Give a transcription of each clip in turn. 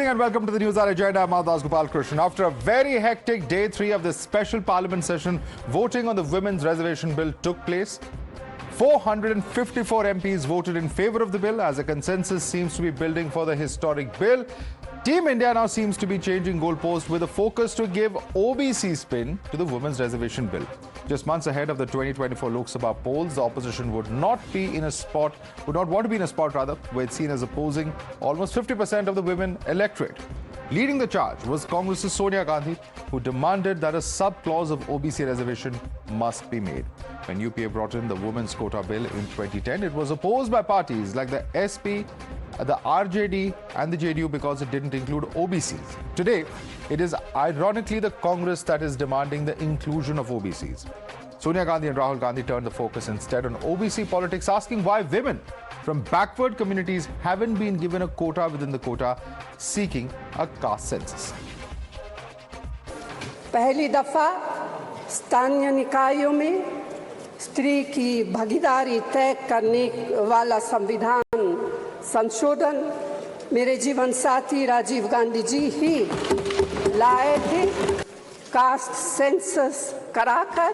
morning and welcome to the Newshour agenda. I'm Madhav. After a very hectic day 3 of this special parliament session, voting on the women's reservation bill took place. 454 MPs voted in favour of the bill as a consensus seems to be building for the historic bill. Team India now seems to be changing goalposts with a focus to give OBC spin to the women's reservation bill. Just months ahead of the 2024 Lok Sabha polls, the opposition would not want to be in a spot where it's seen as opposing almost 50% of the women electorate. Leading the charge was Congress's Sonia Gandhi, who demanded that a sub-clause of OBC reservation must be made. When UPA brought in the women's quota bill in 2010, it was opposed by parties like the SP, the RJD and the JDU because it didn't include OBCs. Today, it is ironically the Congress that is demanding the inclusion of OBCs. Sonia Gandhi and Rahul Gandhi turned the focus instead on OBC politics, asking why women from backward communities haven't been given a quota within the quota, seeking a caste census. पहली दफा स्थानीय निकायों में स्त्री की भागीदारी तय करने वाला संविधान संशोधन मेरे जीवन साथी राजीव गांधी जी ही लाए थे। कास्ट सेंसस कराकर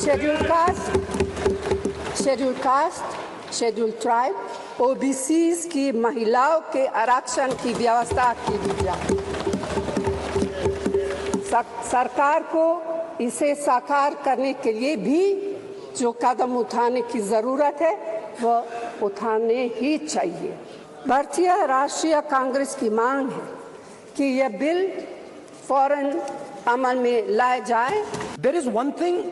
schedule caste schedule tribe OBCs की महिलाओं के आरक्षण की व्यवस्था की गई। सरकार को इसे साकार करने के लिए भी जो कदम उठाने की जरूरत है वह उठाने ही चाहिए। भारतीय राष्ट्रीय कांग्रेस की मांग है कि यह बिल फौरन अमल में लाया जाए। There is one thing,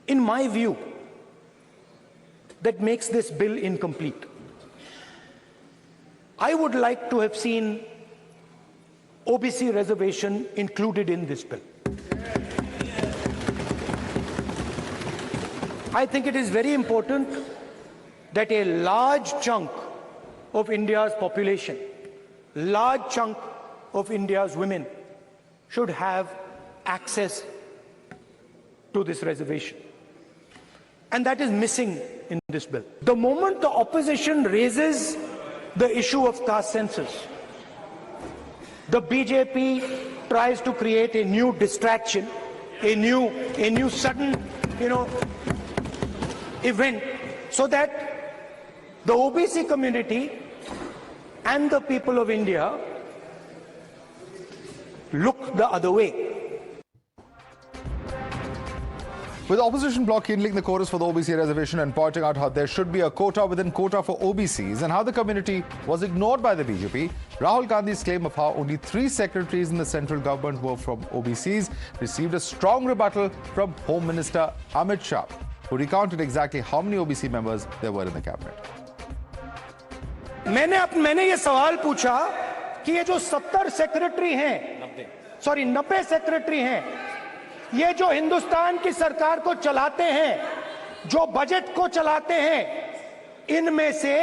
in my view, that makes this bill incomplete. I would like to have seen OBC reservation included in this bill. I think it is very important that a large chunk of India's population, large chunk of India's women should have access to this reservation. And that is missing in this bill. The moment the opposition raises the issue of caste census, the BJP tries to create a new distraction, a new sudden, event, so that the OBC community and the people of India look the other way. With the opposition bloc kindling the chorus for the OBC reservation and pointing out how there should be a quota within quota for OBCs and how the community was ignored by the BJP, Rahul Gandhi's claim of how only 3 secretaries in the central government were from OBCs received a strong rebuttal from Home Minister Amit Shah, who recounted exactly how many OBC members there were in the cabinet. मैंने ये सवाल पूछा कि ये जो 90 secretary हैं, ये जो हिंदुस्तान की सरकार को चलाते हैं, जो बजट को चलाते हैं, इनमें से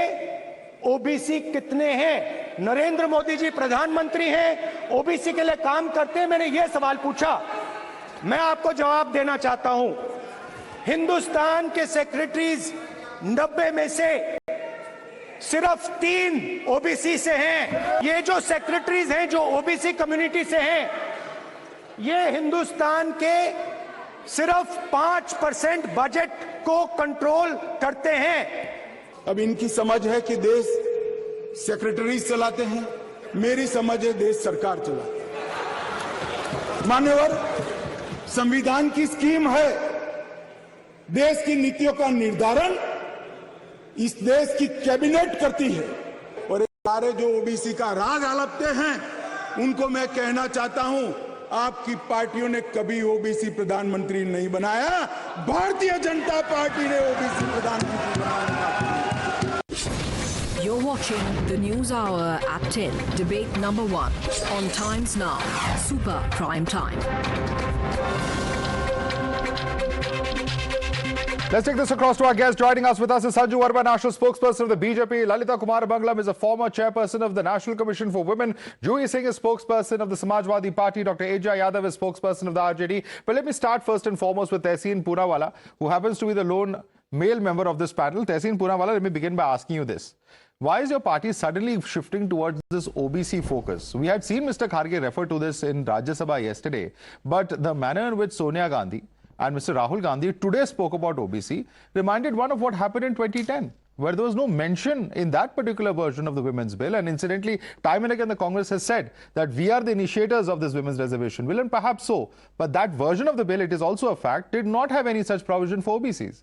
ओबीसी कितने हैं? नरेंद्र मोदी जी प्रधानमंत्री हैं, ओबीसी के लिए काम करते हैं। मैंने ये सवाल पूछा। मैं आपको जवाब देना चाहता हूं, हिंदुस्तान के सेक्रेटरीज 90 में से सिर्फ 3 ओबीसी से हैं। ये जो सेक्रेटरीज हैं जो ओबीसी कम्युनिटी से हैं, ये हिंदुस्तान के सिर्फ 5% बजट को कंट्रोल करते हैं। अब इनकी समझ है कि देश सेक्रेटरीज चलाते हैं, मेरी समझ है देश सरकार चलाती है। मान्यवर, संविधान की स्कीम है, देश की नीतियों का निर्धारण इस देश की कैबिनेट करती है। और सारे जो ओबीसी का राग हड़पते हैं, उनको मैं कहना चाहता हूं, आपकी पार्टियों ने कभी ओबीसी प्रधानमंत्री नहीं बनाया, भारतीय जनता पार्टी ने ओबीसी प्रधानमंत्री बनाया। You're watching the News Hour at 10, debate number 1 on Times Now, Super Prime Time. Let's take this across to our guest. Joining us with us is Sanju Verma, National Spokesperson of the BJP. Lalita Kumar Banglam is a former chairperson of the National Commission for Women. Juhi Singh is spokesperson of the Samajwadi Party. Dr. Eja Yadav is spokesperson of the RJD. But let me start first and foremost with Tehseen Poonawalla, who happens to be the lone male member of this panel. Tehseen Poonawalla, let me begin by asking you this. Why is your party suddenly shifting towards this OBC focus? We had seen Mr. Kharge refer to this in Rajya Sabha yesterday, but the manner in which Sonia Gandhi and Mr. Rahul Gandhi today spoke about OBC reminded one of what happened in 2010, where there was no mention in that particular version of the women's bill. And incidentally, time and again the Congress has said that we are the initiators of this women's reservation bill, and perhaps so. But that version of the bill, it is also a fact, did not have any such provision for OBCs.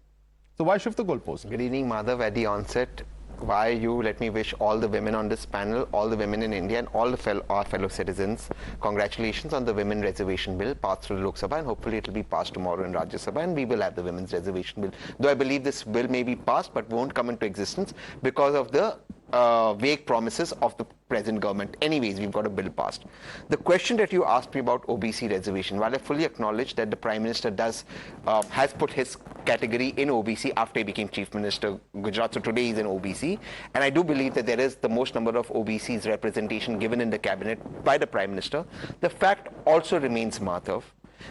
So why shift the goalpost? Good evening, Madhav. At the onset, why you let me wish all the women on this panel, all the women in India and all our fellow citizens, congratulations on the women reservation bill passed through the Lok Sabha, and hopefully it will be passed tomorrow in Rajya Sabha, and we will have the women's reservation bill. Though I believe this bill may be passed but won't come into existence because of the vague promises of the present government. Anyways, we've got a bill passed. The question that you asked me about OBC reservation, while I fully acknowledge that the Prime Minister has put his category in OBC after he became Chief Minister Gujarat, so today he's in OBC, and I do believe that there is the most number of OBCs representation given in the cabinet by the Prime Minister. The fact also remains, Madhav,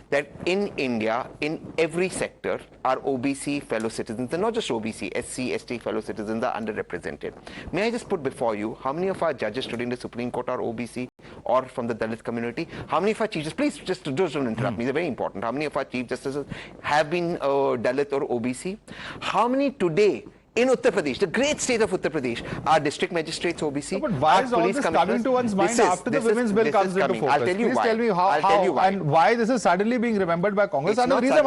that in India, in every sector, our OBC fellow citizens, and not just OBC, SC, ST fellow citizens are underrepresented. May I just put before you, how many of our judges today in the Supreme Court are OBC or from the Dalit community? How many of our chief justices, please just don't interrupt me, they're very important. How many of our chief justices have been Dalit or OBC? How many today in Uttar Pradesh, the great state of Uttar Pradesh, are district magistrates OBC? No, but why is all this coming to one's mind after the women's bill comes into focus? I'll tell you Please why. tell me how and why this is suddenly being remembered by Congress. And the reason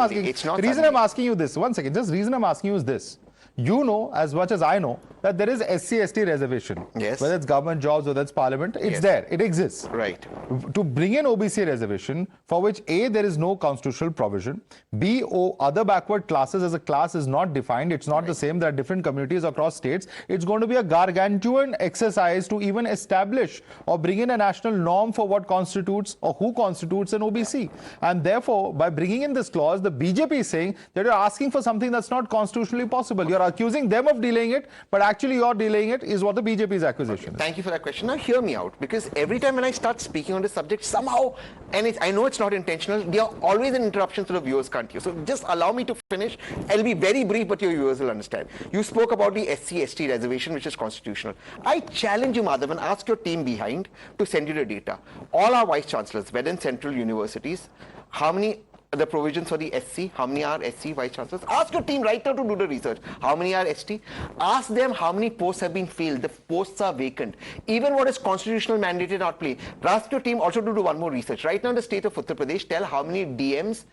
I'm asking you this, one second, just reason I'm asking you is this. You know as much as I know that there is SC/ST reservation. Yes. Whether it's government jobs, whether it's parliament, it's there. It exists. Right. To bring in OBC reservation, for which A, there is no constitutional provision, B, other backward classes as a class is not defined. It's not the same. There are different communities across states. It's going to be a gargantuan exercise to even establish or bring in a national norm for what constitutes or who constitutes an OBC. And therefore, by bringing in this clause, the BJP is saying that you're asking for something that's not constitutionally possible. You're accusing them of delaying it, but actually you're delaying it is what the BJP's accusation is. Thank you for that question. Now hear me out, because every time when I start speaking on this subject, somehow, and I know it's not intentional, there are always an interruption so the viewers can't hear. So just allow me to finish. I'll be very brief, but your viewers will understand. You spoke about the SC/ST reservation, which is constitutional. I challenge you, Madhav, and ask your team behind to send you the data. All our vice chancellors, whether in central universities, how many the provisions for the SC, how many are SC vice chancellors? Ask your team right now to do the research. How many are ST? Ask them how many posts have been filled. The posts are vacant. Even what is constitutional mandated not play. Ask your team also to do one more research. Right now in the state of Uttar Pradesh, tell how many DMs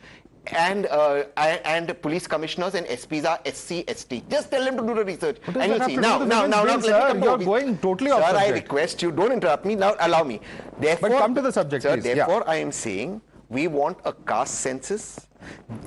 and police commissioners and SPs are SC, ST. Just tell them to do the research. And you'll see. Now, you're going totally off subject. Sir, I request you, don't interrupt me. Now, allow me. Therefore, but come to the subject, sir, please. Therefore, I am saying, we want a caste census,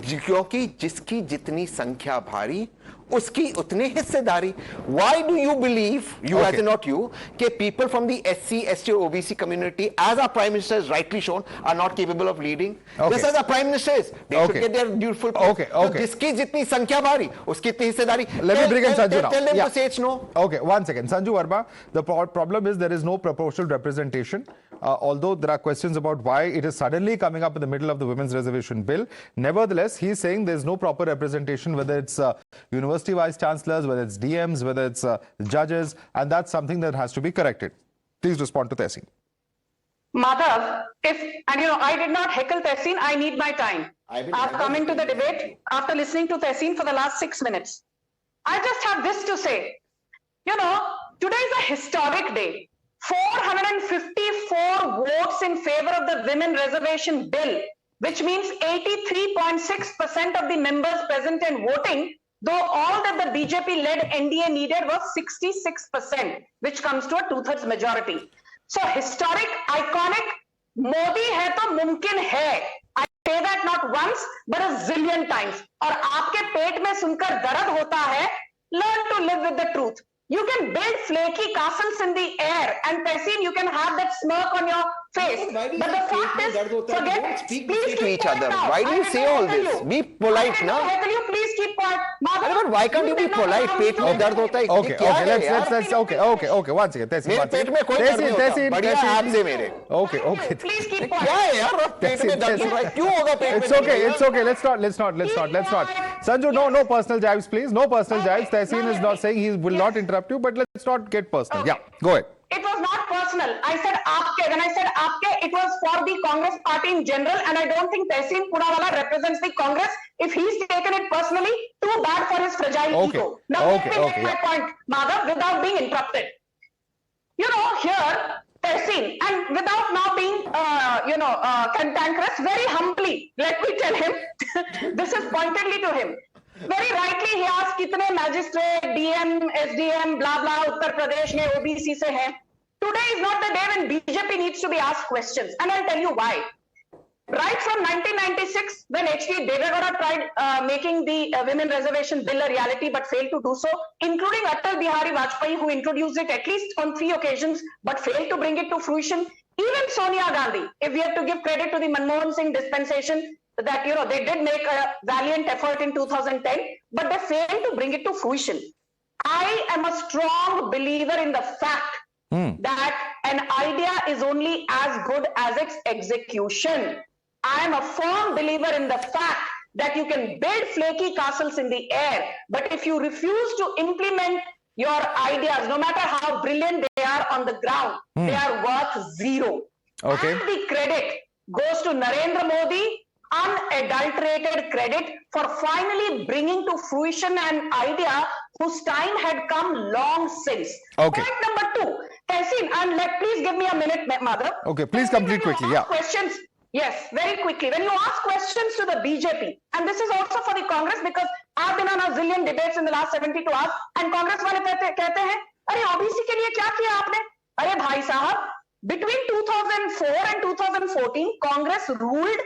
क्योंकि जिसकी जितनी संख्या भारी उसकी उतने हिस्सेदारी. Why do you believe, you as in not you, that people from the SC, ST or OBC community, as our Prime Minister has rightly shown, are not capable of leading? Just as our Prime Minister is. They should get their due full post. जिसकी जितनी संख्या भारी उसकी इतनी हिस्सेदारी. Let me bring in Sanju now. Tell them to say it's no. Okay, one second. Sanju Verma, the problem is there is no proportional representation. Although there are questions about why it is suddenly coming up in the middle of the women's reservation bill. Nevertheless, he's saying there's no proper representation, whether it's university vice chancellors, whether it's DMs, whether it's judges, and that's something that has to be corrected. Please respond to Tehseen. Madhav, I did not heckle Tehseen, I need my time. I've come into the debate after listening to Tehseen for the last 6 minutes. I just have this to say. Today is a historic day. 454 votes in favor of the women reservation bill, which means 83.6% of the members present and voting, though all that the BJP-led NDA needed was 66%, which comes to a 2/3 majority. So historic, iconic, Modi hai to mumkin hai. I say that not once, but a zillion times. और आपके पेट में सुनकर दर्द होता है, learn to live with the truth. You can build flaky castles in the air, and Tehseen, you can have that smirk on your face. But the fact is, forget, speak to each other. Why do you say all this? Be polite, na? Will you please keep quiet? But why can't you be polite? पेट में दर्द होता है. Okay, let's okay. One second. मेरे पेट में कोई दर्द नहीं होता. बढ़िया आप से मेरे. Okay. Please keep quiet. क्या है यार? पेट में दर्द हो रहा है. क्यों होगा पेट में? It's okay. Let's not. Sanju, no personal jibes, please. No personal jibes. Tehseen is not saying he will not interrupt you, but let's not get personal. Okay. Yeah, go ahead. It was not personal. I said aapke. When I said aapke, it was for the Congress party in general, and I don't think Tehseen Poonawalla represents the Congress. If he's taken it personally, too bad for his fragile ego. Now let me make my point, Madhav, without being interrupted. You know, here, Tehseen, and without now being, cantankerous, very humbly, let me tell him, this is pointedly to him. Very rightly he asked, कितने magistrate, DM, SDM, blah blah, Uttar Pradesh में OBC से हैं. Today is not the day when BJP needs to be asked questions, and I'll tell you why. Right from 1996, when H.D. Devegowda tried making the women reservation bill a reality, but failed to do so, including Atal Bihari Vajpayee, who introduced it at least on 3 occasions, but failed to bring it to fruition. Even Sonia Gandhi, if we have to give credit to the Manmohan Singh dispensation, that they did make a valiant effort in 2010, but they failed to bring it to fruition. I am a strong believer in the fact that an idea is only as good as its execution. I am a firm believer in the fact that you can build flaky castles in the air, but if you refuse to implement your ideas, no matter how brilliant they are on the ground, they are worth zero. Okay. And the credit goes to Narendra Modi, unadulterated credit for finally bringing to fruition an idea whose time had come long since. Okay. Point number 2, Tehseen, and please give me a minute, Madhav. Okay, please complete quickly. Yeah. Questions. Yes, very quickly. When you ask questions to the BJP, and this is also for the Congress, because I've been on a zillion debates in the last 72 hours, and Congress वाले कहते हैं, अरे OBC के लिए क्या किया आपने? अरे भाई साहब, between 2004 and 2014, Congress ruled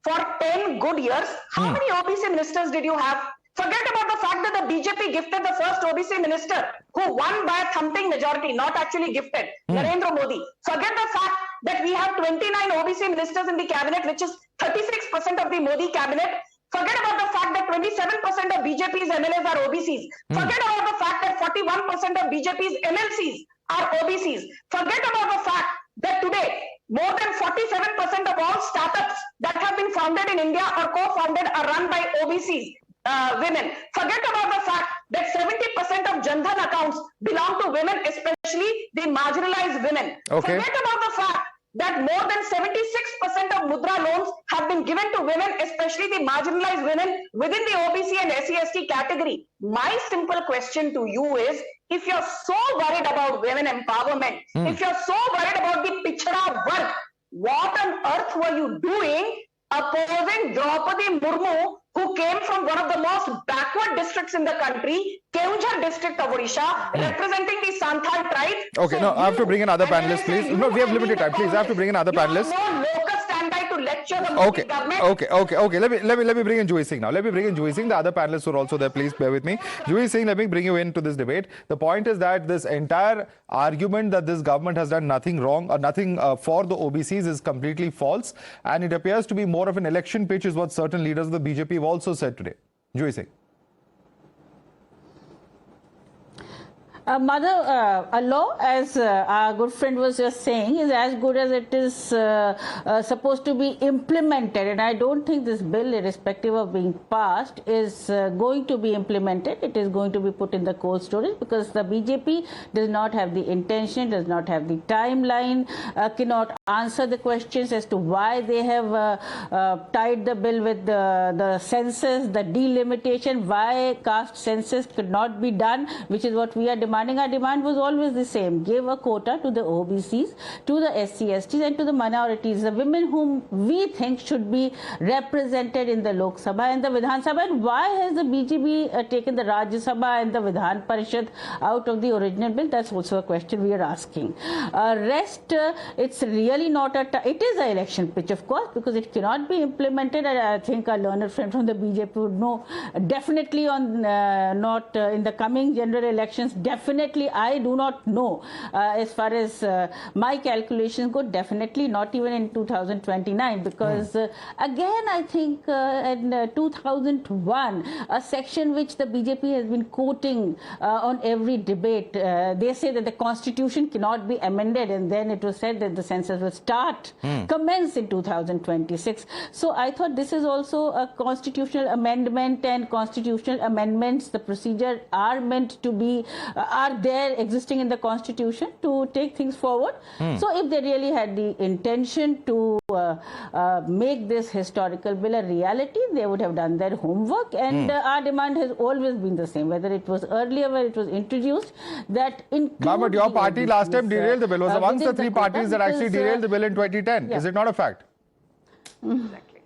for 10 good years. How many OBC ministers did you have? Forget about the fact that the BJP gifted the first OBC minister who won by a thumping majority, not actually gifted, Narendra Modi. Forget the fact that we have 29 OBC ministers in the cabinet, which is 36% of the Modi cabinet. Forget about the fact that 27% of BJP's MLAs are OBCs. Forget about the fact that 41% of BJP's MLCs are OBCs. Forget about the fact that today, more than 47% of all startups that have been founded in India or co-founded are run by OBCs, women. Forget about the fact that 70% of Jan Dhan accounts belong to women, especially the marginalized women. Okay. Forget about the fact that more than 76% of Mudra loans have been given to women, especially the marginalized women within the OBC and SC/ST category. My simple question to you is, if you're so worried about women empowerment, if you're so worried about the pichhada work, what on earth were you doing opposing Draupadi Murmu, who came from one of the most backward districts in the country, Keonjhar district of Odisha, representing the Santhal tribe? Okay, So no, I have to bring another panelist, please. No, we have limited time. Please, I have to bring another panelist. No locus standby to lecture the Modi government. Okay. Let me bring in Juhi Singh now. Let me bring in Juhi Singh. The other panelists who are also there, please bear with me. Juhi Singh, let me bring you into this debate. The point is that this entire argument that this government has done nothing wrong or nothing for the OBCs is completely false, and it appears to be more of an election pitch, is what certain leaders of the BJP have also said today. Juhi Singh. Madhav, a law, as our good friend was just saying, is as good as it is supposed to be implemented. And I don't think this bill, irrespective of being passed, is going to be implemented. It is going to be put in the cold storage because the BJP does not have the intention, does not have the timeline, cannot answer the questions as to why they have tied the bill with the census, the delimitation, why caste census could not be done, which is what we are demanding. Our demand was always the same: give a quota to the OBCs, to the SCs, and to the minorities, the women whom we think should be represented in the Lok Sabha and the Vidhan Sabha. And why has the BJP taken the Rajya Sabha and the Vidhan Parishad out of the original bill? That's also a question we are asking. It's really not it is an election pitch, of course, because it cannot be implemented. And I think our learned friend from the BJP would know definitely on not in the coming general elections, definitely definitely, I do not know as far as my calculations go, definitely not even in 2029, because again, I think in 2001, a section which the BJP has been quoting on every debate, they say that the constitution cannot be amended, and then it was said that the census will commence in 2026. So I thought this is also a constitutional amendment, and constitutional amendments, the procedure are meant to be, are there existing in the constitution to take things forward. So if they really had the intention to make this historical bill a reality, they would have done their homework, and our demand has always been the same, whether it was earlier when it was introduced, that but your party last time derailed the bill, was amongst the three parties that actually derailed the bill in 2010. Is it not a fact? Exactly.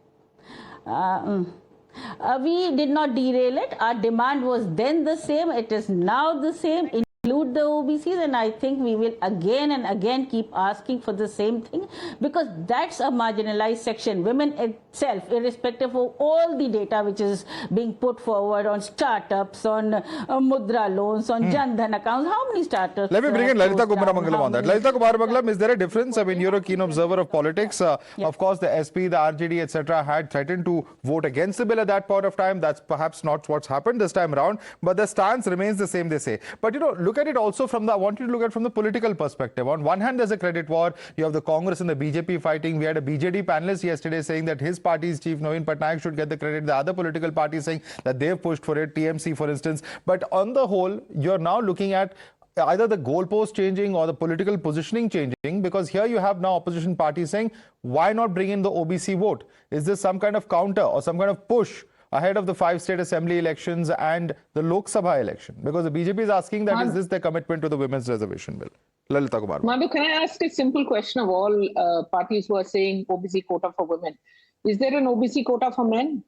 We did not derail it. Our demand was then the same. It is now the same. Include the OBCs, and I think we will again and again keep asking for the same thing, because that's a marginalized section. Women itself, irrespective of all the data which is being put forward on startups, on mudra loans, on Jan Dhan accounts, how many startups? Let me bring in Lalita Kumaramangalam on that. Lalita Kumaramangalam, is there a difference? I mean, you're a keen observer of politics. Of course, the SP, the RJD, etc. had threatened to vote against the bill at that point of time. That's perhaps not what's happened this time around, but the stance remains the same, they say. But, you know, look at it also from the, I want you to look at it from the political perspective. On one hand, there's a credit war. You have the Congress and the BJP fighting. We had a BJD panelist yesterday saying that his party's chief, Naveen Patnaik, should get the credit. The other political parties saying that they've pushed for it, TMC, for instance. But on the whole, you're now looking at either the goalpost changing or the political positioning changing, because here you have now opposition parties saying, why not bring in the OBC vote? Is this some kind of counter or some kind of push ahead of the 5 state assembly elections and the Lok Sabha election? Because the BJP is asking that, is this their commitment to the women's reservation bill? Lalita Kumar. Madhav, can I ask a simple question of all parties who are saying OBC quota for women? Is there an OBC quota for men?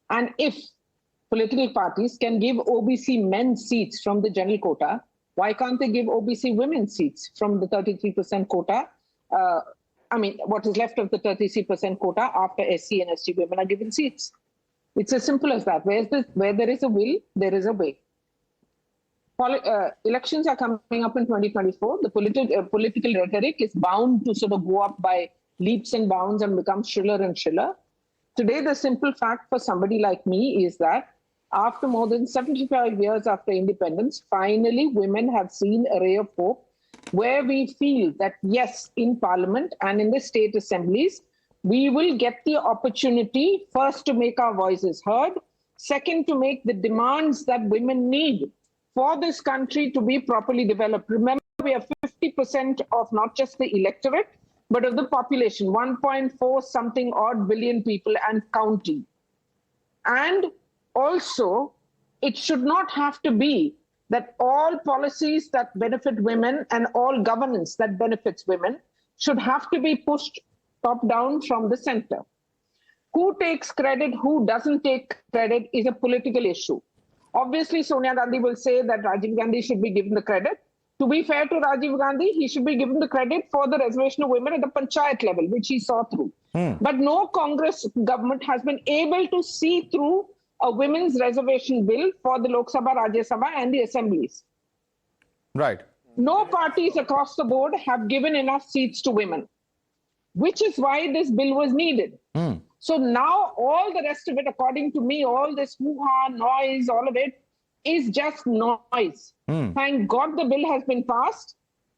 And if political parties can give OBC men seats from the general quota, why can't they give OBC women seats from the 33% quota? I mean, what is left of the 33% quota after SC and ST women are given seats? It's as simple as that. Where there is a will, there is a way. Elections are coming up in 2024. The political rhetoric is bound to sort of go up by leaps and bounds and become shriller and shriller. Today, the simple fact for somebody like me is that after more than 75 years after independence, finally women have seen a ray of hope, where we feel that, yes, in Parliament and in the state assemblies, we will get the opportunity, first, to make our voices heard, second, to make the demands that women need for this country to be properly developed. Remember, we are 50% of not just the electorate, but of the population, 1.4 something odd billion people and counting. And also, it should not have to be that all policies that benefit women and all governance that benefits women should have to be pushed top down from the center. Who takes credit, who doesn't take credit is a political issue. Obviously, Sonia Gandhi will say that Rajiv Gandhi should be given the credit. To be fair to Rajiv Gandhi, he should be given the credit for the reservation of women at the panchayat level, which he saw through. But no Congress government has been able to see through a women's reservation bill for the Lok Sabha, Rajya Sabha and the assemblies. Right. No parties across the board have given enough seats to women, which is why this bill was needed. So now all the rest of it, according to me, all this hoo-ha, noise, all of it is just noise. Thank God the bill has been passed.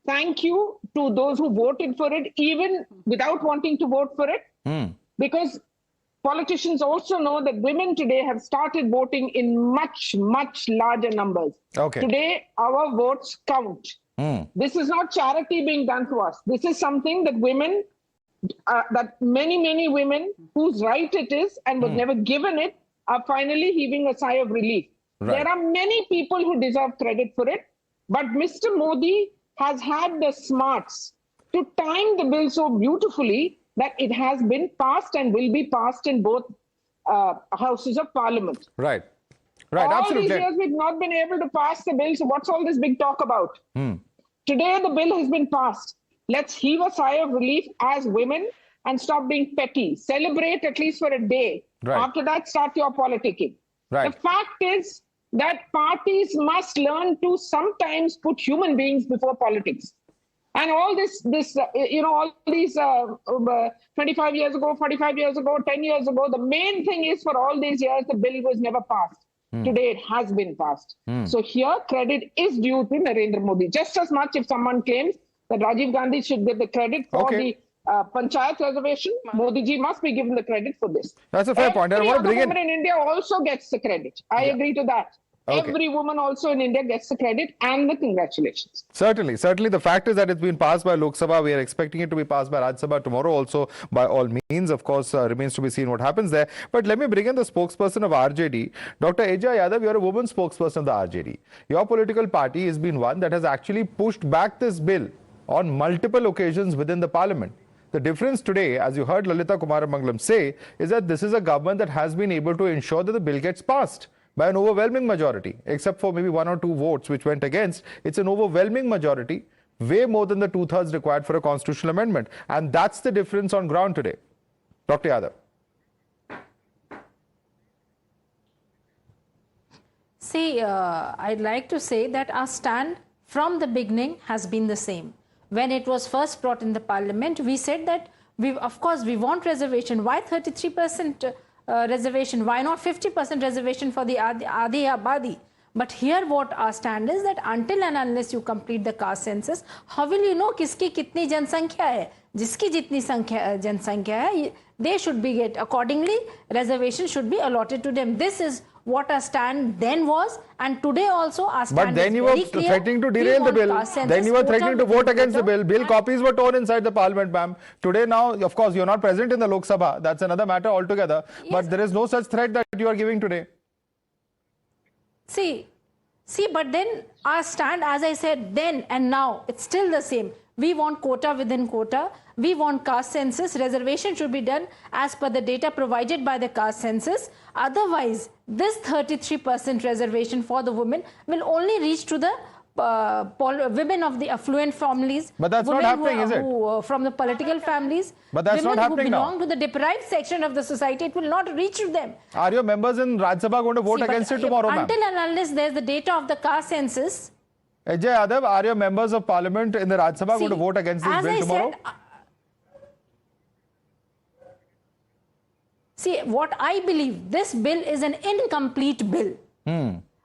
Thank you to those who voted for it, even without wanting to vote for it, because politicians also know that women today have started voting in much, much larger numbers. Today, our votes count. This is not charity being done to us. This is something that women, that many women whose right it is and was never given it, are finally heaving a sigh of relief. There are many people who deserve credit for it, but Mr. Modi has had the smarts to time the bill so beautifully that it has been passed and will be passed in both houses of parliament. Right. All Absolutely. these years we've not been able to pass the bill, so what's all this big talk about? Today the bill has been passed. Let's heave a sigh of relief as women and stop being petty. Celebrate at least for a day. After that, start your politicking. The fact is, that parties must learn to sometimes put human beings before politics. And all this, all these 25 years ago, 45 years ago, 10 years ago, the main thing is for all these years, the bill was never passed. Today, it has been passed. So here, credit is due to Narendra Modi. Just as much if someone claims that Rajiv Gandhi should get the credit for the Panchayat reservation, Modi ji must be given the credit for this. That's a fair point. I want to bring woman in India also gets the credit. I agree to that. Every woman also in India gets the credit and the congratulations. Certainly. The fact is that it's been passed by Lok Sabha. We are expecting it to be passed by Rajya Sabha tomorrow also, by all means. Of course, remains to be seen what happens there. But let me bring in the spokesperson of RJD. Dr. Eja Yadav, you're a woman spokesperson of the RJD. Your political party has been one that has actually pushed back this bill on multiple occasions within the parliament. The difference today, as you heard Lalita Kumaramangalam say, is that this is a government that has been able to ensure that the bill gets passed by an overwhelming majority, except for maybe 1 or 2 votes which went against. It's an overwhelming majority, way more than the 2/3 required for a constitutional amendment. And that's the difference on ground today. Dr. Yadav. See, I'd like to say that our stand from the beginning has been the same. When it was first brought in the parliament, we said that, of course, we want reservation. Why 33% reservation? Why not 50% reservation for the Adi Abadi? But here what our stand is that until and unless you complete the caste census, how will you know kiski kitni jansankhya hai? Jiski jitni jansankhya hai, they should be get. Accordingly, reservation should be allotted to them. This is what our stand then was, and today also our stand is very clear. But then you were threatening to derail the bill. Then you were threatening to vote against the bill. Bill copies were torn inside the parliament, ma'am. Today now, of course, you're not present in the Lok Sabha. That's another matter altogether. Yes. But there is no such threat that you are giving today. See, but then our stand, as I said then and now, it's still the same. We want quota within quota. We want caste census. Reservation should be done as per the data provided by the caste census. Otherwise, this 33% reservation for the women will only reach to the women of the affluent families. But that's not happening, is it? From the political families. But that's not happening now. Women who belong to the deprived section of the society, it will not reach to them. Are your members in Rajya Sabha going to vote against it tomorrow, ma'am? Until and unless there's the data of the caste census. Ajay Yadav, are your members of parliament in the Rajya Sabha going to vote against this bill tomorrow? See, what I believe, this bill is an incomplete bill.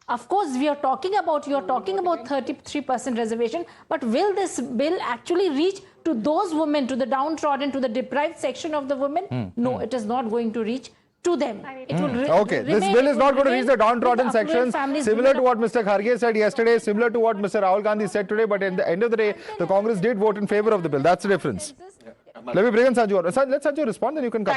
Of course, you're talking about 33% reservation, but will this bill actually reach to those women, to the downtrodden, to the deprived section of the women? No, it is not going to reach to them. It will okay, this bill is not going to reach the downtrodden sections, similar to what Mr. Kharge said yesterday, similar to what Mr. Rahul Gandhi said today, but at the end of the day, the Congress did vote in favor of the bill. That's the difference. Let me bring in Sanju. Let Sanju respond, then you can come.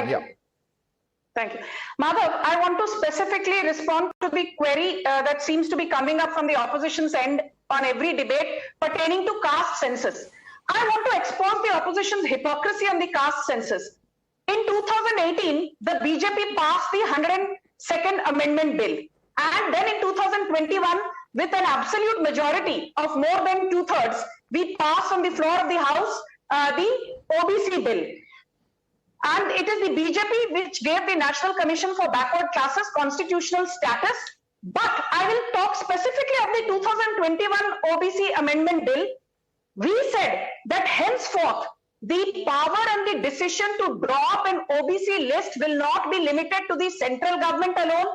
Thank you. Madhav, I want to specifically respond to the query that seems to be coming up from the opposition's end on every debate pertaining to caste census. I want to expose the opposition's hypocrisy on the caste census. In 2018, the BJP passed the 102nd Amendment Bill. And then in 2021, with an absolute majority of more than 2/3, we passed on the floor of the House the OBC Bill. And it is the BJP which gave the National Commission for Backward Classes constitutional status. But I will talk specifically of the 2021 OBC Amendment Bill. We said that henceforth, the power and the decision to draw up an OBC list will not be limited to the central government alone.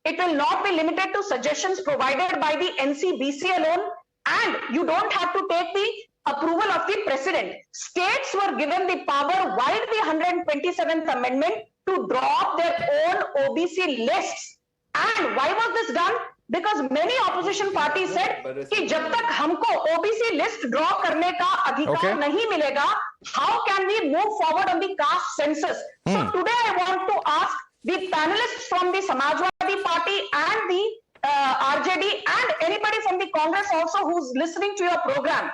It will not be limited to suggestions provided by the NCBC alone. And you don't have to take the approval of the president. States were given the power via the 127th Amendment to draw up their own OBC lists. And why was this done? Because many opposition parties said कि जब तक हमको OBC list draw करने का अधिकार नहीं मिलेगा, how can we move forward on the caste census? So today I want to ask the panelists from the Samajwadi Party and the RJD and anybody from the Congress also who's listening to your program.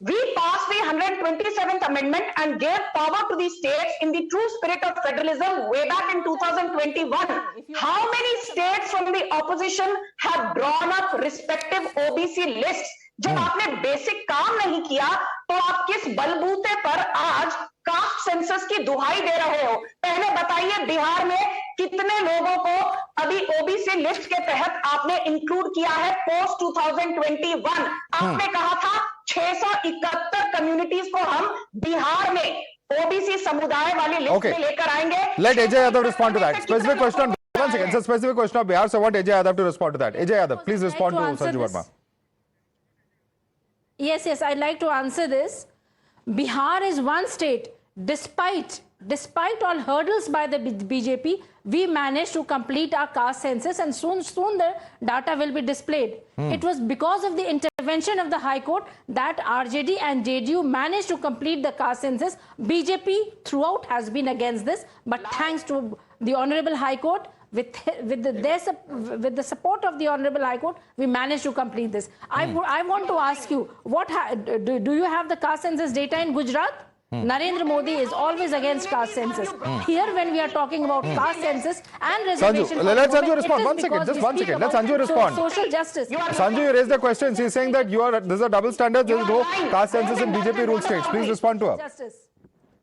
We passed the 127th Amendment and gave power to the states in the true spirit of federalism way back in 2021. How many states from the opposition have drawn up respective OBC lists? जब आपने basic काम नहीं किया तो आप किस बलबूते पर आज कास्ट सेंसस की दुहाई दे रहे हो? पहले बताइए बिहार में कितने लोगों को अभी ओबीसी लिस्ट के तहत आपने इंक्लूड किया है पोस्ट 2021? आपने कहा था 671 कम्युनिटीज को हम बिहार में ओबीसी समुदाय वाली लिस्ट में लेकर आएंगे. Let Ajay Yadav respond to that. Specific question on, one second, it's a specific question of Bihar, so I want Ajay Yadav to respond to that. Ajay Yadav, please respond to Sanju Verma. Yes, I'd like to answer this. Bihar is one state, despite all hurdles by the BJP, we managed to complete our caste census, and soon the data will be displayed. It was because of the intervention of the High Court that RJD and JDU managed to complete the caste census. BJP throughout has been against this, but thanks to the Honorable High Court, with the support of the Honorable High Court, we managed to complete this. I want to ask you, do you have the caste census data in Gujarat? Narendra Modi is always against caste census. Here, when we are talking about caste census and reservation, Sanju, let Sanju respond. One second, just 1 second. Let Sanju respond. Social justice. Sanju, you raised the question. She's saying that there's a double standard. There is no caste census in BJP ruled states. Please respond to her.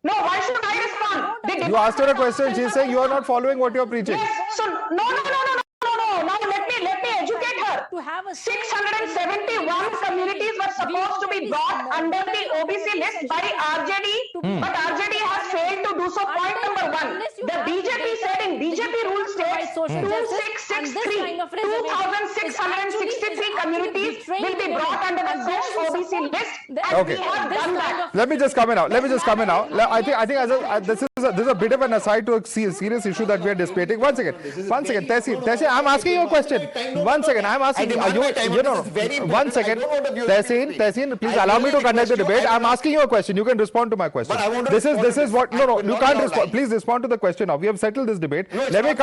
No, why should I respond? You asked her a question. She's saying you are not following what you are preaching. Yes, so no. Now let me educate her. 671 communities were supposed to be brought under the OBC list by RJD, but RJD has failed to do so. Point number 1. The BJP said in BJP ruled states 2663, 2663 communities will be brought under the fresh OBC list, and we have done that. Let me just come in now. I think this is a bit of an aside to a serious issue that we are debating. One second. Tehseen, I'm asking you a question. 1 second, I'm asking you. One second. Tehseen, please allow me to conduct the debate. I'm asking you a question. You can respond to my question. This is what. No, you can't respond. Please respond to the question now. We have settled this debate. Let me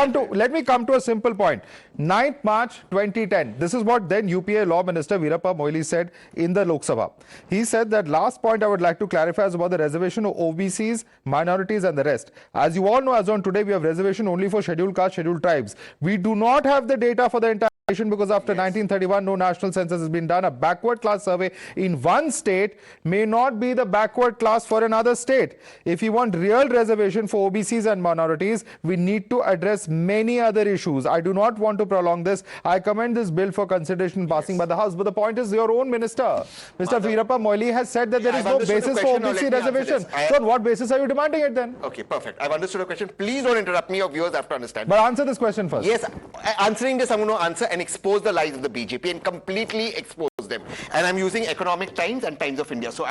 come to a simple point. 9th March 2010. This is what then UPA Law Minister Veerappa Moily said in the Lok Sabha. He said that last point I would like to clarify is about the reservation of OBCs, minorities and the rest. As you all know, as on today, we have reservation only for scheduled caste, scheduled tribes. We do not have the data for the entire nation because after 1931, no national census has been done. A backward class survey in one state may not be the backward class for another state. If you want real reservation for OBCs and minorities, we need to address many other issues. I do not want to prolong this. I commend this bill for consideration passing by the House. But the point is, your own minister, Mr. Veerappa Moily, has said that there is no basis for OBC reservation. So on what basis are you demanding it then? Okay, perfect. I've understood your question. Please don't interrupt me. Your viewers have to understand. But answer this question first. Yes, answering this, I'm going to answer and expose the lies of the BJP and completely expose them. And I'm using Economic Times and Times of India. So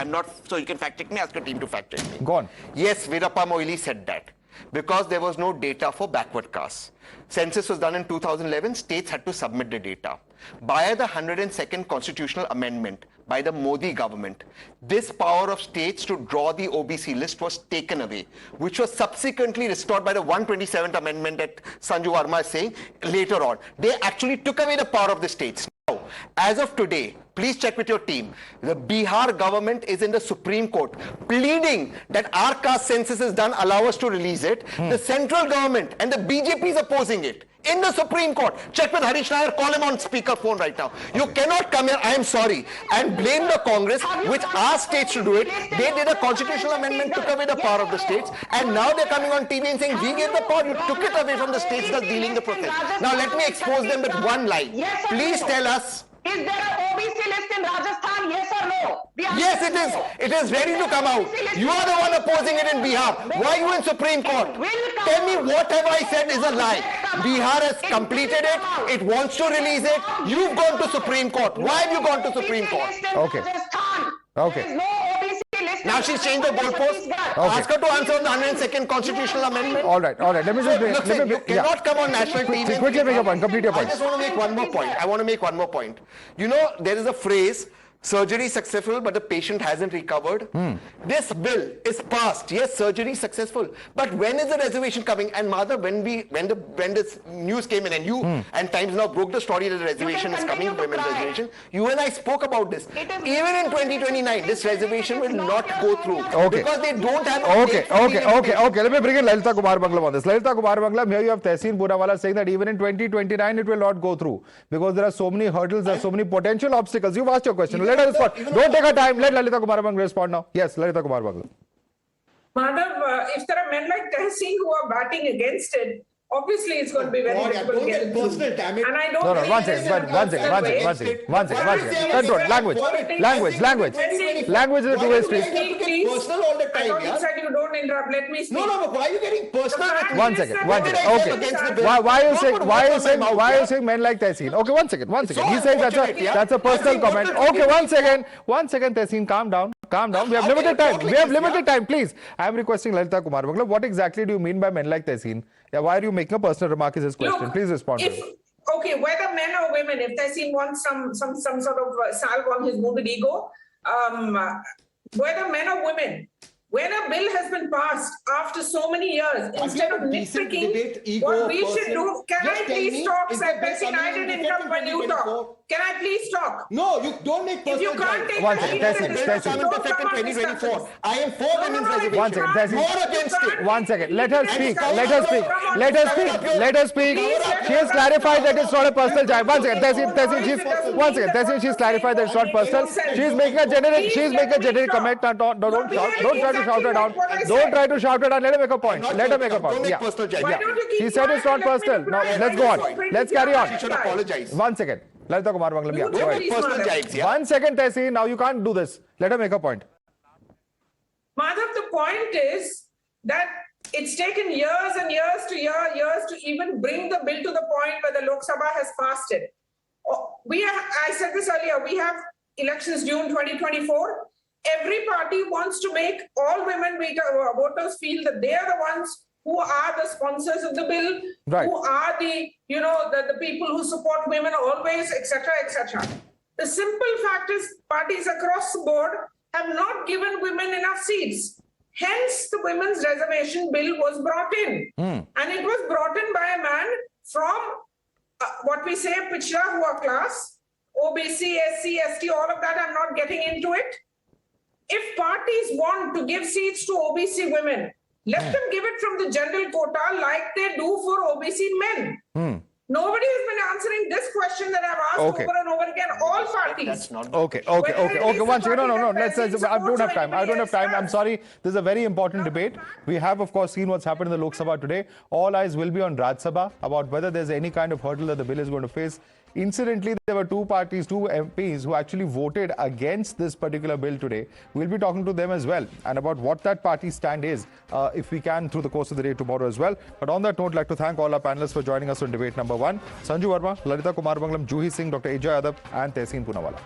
you can fact check me, ask your team to fact check me. Go on. Yes, Veerappa Moily said that. Because there was no data for backward castes. Census was done in 2011, states had to submit the data. By the 102nd constitutional amendment by the Modi government, this power of states to draw the OBC list was taken away, which was subsequently restored by the 127th amendment that Sanju Verma is saying later on. They actually took away the power of the states. Now, as of today, please check with your team. The Bihar government is in the Supreme Court pleading that our caste census is done, allow us to release it. The central government and the BJP is opposing it in the Supreme Court. Check with Harish Nair, call him on speakerphone right now. You cannot come here, I am sorry, and blame the Congress, which asked states to do it. They did a constitutional amendment, took away the power of the states, and now they're coming on TV and saying, we gave the power, you took it away from the states, thus dealing the process. Now let me expose them with one line. Please tell us, is there an OBC list in Rajasthan, yes or no? Yes, it is. It is ready to come out. You are the one opposing it in Bihar. Why are you in Supreme Court? Tell me what have I said is a lie. Bihar has completed it. It wants to release it. You've gone to Supreme Court. Why have you gone to Supreme Court? Okay. Now she's changed the goalpost. Ask her to answer on the 102nd constitutional amendment. All right. Let me just you cannot come on national TV. Quickly make your point. Complete your point. I just want to make one more point. You know, there is a phrase, surgery successful, but the patient hasn't recovered. This bill is passed. Yes, surgery successful. But when is the reservation coming? And Madhav, when this news came in and you and Times now broke the story that the reservation is coming, women's reservation, you and I spoke about this. Even in 2029, this reservation will not go through. Because they don't have Okay. Let me bring in Lalita Kumar Bangla on this. Lalita Kumar Bangla, here you have Tehseen Poonawalla saying that even in 2029, it will not go through. Because there are so many hurdles, there are so many potential obstacles. You've asked your question. Let her respond. Don't take her time. Let Lalita Kumar Bangla respond now. Yes, Lalita Kumar Bangla. Madhav, if there are men like Tehseen who are batting against it, obviously it's going to be very difficult to get it through. And I don't No, think one it is second, in a one second. Control, language. Language is a two-way street. Personal all the time. I thought you said you don't interrupt. Let me speak. No, but why are you getting personal? One second. Okay. Why are you saying men like Tehseen? Okay, one second. He says that's a personal comment. Okay, one second, Tehseen, calm down. We have limited time. Please. I am requesting Lalita Kumar. What exactly do you mean by men like Tehseen? Yeah, why are you making a personal remark? Is his question? Look, please respond. Okay, whether men or women, if Tehseen wants some sort of salve on his wounded ego, whether men or women, when a bill has been passed after so many years, instead of nitpicking, what we should do, can I please talk, Tehseen? I didn't interrupt when you talk. Can I please talk? No, you don't make personal. If you can't take one second, Tehseen. I am for women's reservation. One second, Tehseen. Against it. One second. Let her speak. She has clarified that it's not a personal jibe. One second, Tehseen. She's clarified that it's not personal. She's making a generic comment. Don't try to shout her down. Don't try to shout her down. Let her make a point. Yeah. She said it's not personal. Now let's go on. Let's carry on. She should apologize. One second. Lalita Kumar Mangalam. Yeah, go ahead. Personal jibes, yeah. 1 second, Tehseen. Now you can't do this. Let her make a point. Madhav, the point is that it's taken years to even bring the bill to the point where the Lok Sabha has passed it. I said this earlier, we have elections June 2024. Every party wants to make all women voters feel that they are the ones who are the sponsors of the bill, right, who are the people who support women always, etc., etc. The simple fact is parties across the board have not given women enough seats. Hence, the women's reservation bill was brought in. And it was brought in by a man from what we say, Pichra Hua class, OBC, SC, ST, all of that, I'm not getting into it. If parties want to give seats to OBC women, let them give it from the general quota like they do for OBC men. Nobody has been answering this question that I've asked over and over again. All parties. Okay. One second. No. I don't have time. I'm sorry. This is a very important debate. We have, of course, seen what's happened in the Lok Sabha today. All eyes will be on Raj Sabha about whether there's any kind of hurdle that the bill is going to face. Incidentally, there were two MPs who actually voted against this particular bill today. We'll be talking to them as well and about what that party stand is, if we can, through the course of the day tomorrow as well. But on that note, I'd like to thank all our panelists for joining us on debate number 1. Sanju Verma, Lalita Kumar Mangalam, Juhi Singh, Dr. Ajay Yadav and Tehseen Poonawalla.